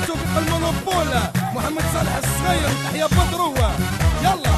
سوق المونوبول محمد صالح الصغير تحية بدروة يلا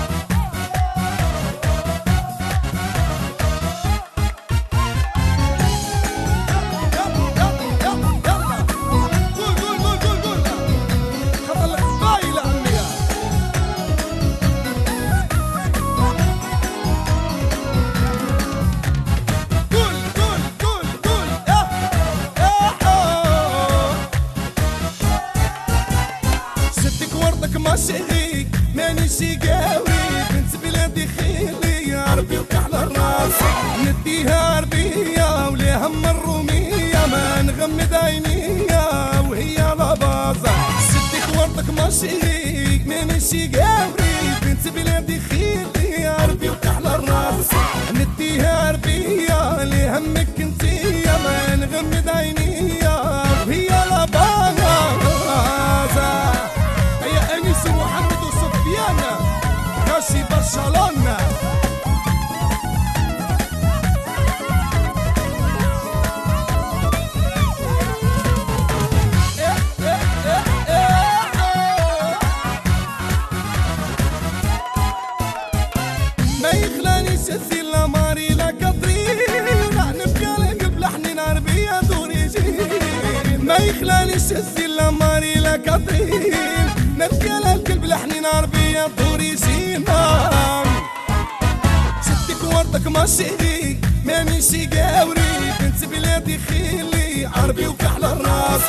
ماشي مانيش قاوي بنت بلادي خيلي عربي وكحل الراس نديها عربية وليها هم الرومية ما نغمض عينيا وهي لابازة سدك ورطك ماشي مانيش قاوي بنت بلادي خيلي عربي وكحل الراس نديها عربية ليه همك انتيا ما نغمض عينيا وهي لابازة محمد وسفيان كاسي برشلونة ما يخلانيش الزيلة ماري لا كاترينا نبقى لك بلحن عربية دوريجين ما يخلانيش الزيلة ماري لا كاترين نبقى لك بلحن عربية دوريجينا شدك وردك ماشي مانيش قاوري بنت بلادي خيلي عربي وكحل الراس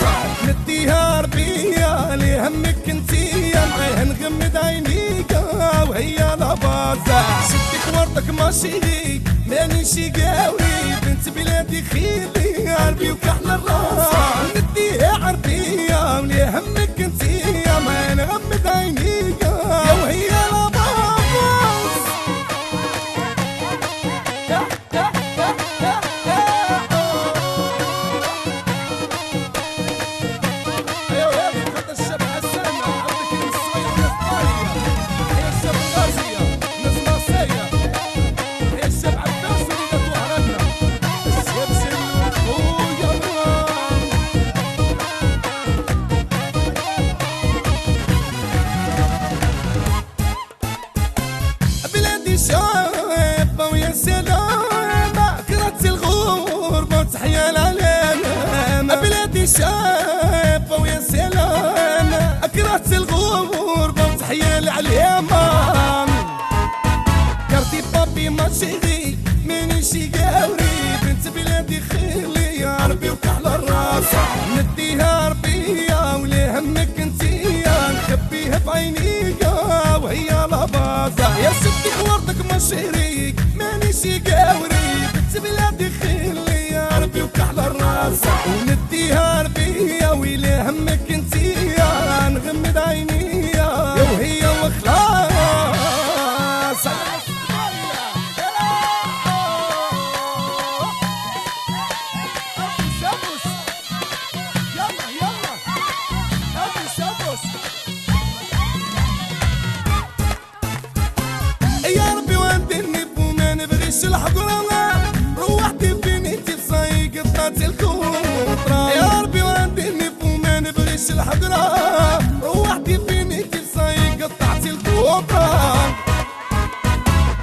نديها عربية ليه همك انتيا معاها نغمض عينيك وهي لابازة شدك وردك ماشي مانيش قاوري بنت بلادي خيلي عربي وكحل الراس نديها عربية وليه همك انتيا ما نغمض عينيك وهي لاباس شابة ويا سلامة كرهت الغربة وتحيا العلامة بلادي شابة ويا سلامة كرهت الغربة وتحيا العلامة كارتي بابي ماشي مانيش قاوري بنت بلادي خيلي عربي وكحل الراس نديها عربية وليه همك انتيا نخبيها في عينيك وهي لابازة يا ستي وردك مشيريك مانيش قاوري بنت بلادي خيلي عربي وكحل الراس ونديها عربية وليه همك انتيا نغمض عينيا وهي وخلاص يا ربي وديني وما نبغيش الحضرة روحتي فيني تصايق قطعت الكوطرة يا ربي وديني وما نبغيش الحضرة روحتي فيني تصايق قطعت الكوطرة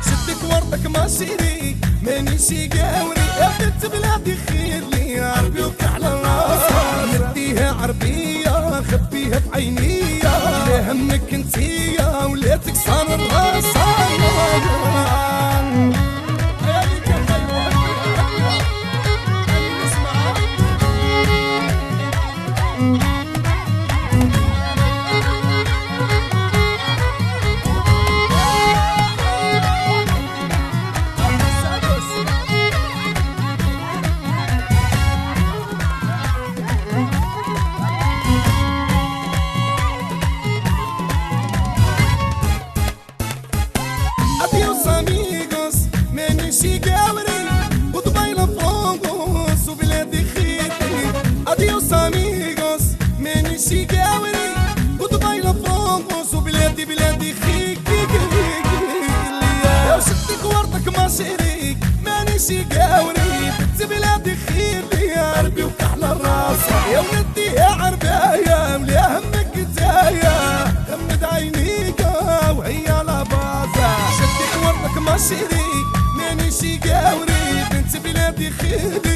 شدك وردك ماشي مانيش قاوري يا بنت بلادي خيلي عربي وكحل الراس نديها عربية خبيها في عينيا ليه همك انتيا وليتك صار الراس Adiós amigos, مانيش قاوري وطبيلة فوقوس وبلادي خيلي Adiós amigos, مانيش قاوري وطبيلة فوقوس وبلادي خيلي يا شدك وردك ماشيريك مانيش قاوري بنت بلادي خيلي عربي وكحل الراس يا ولدي يا عربية وليها شديد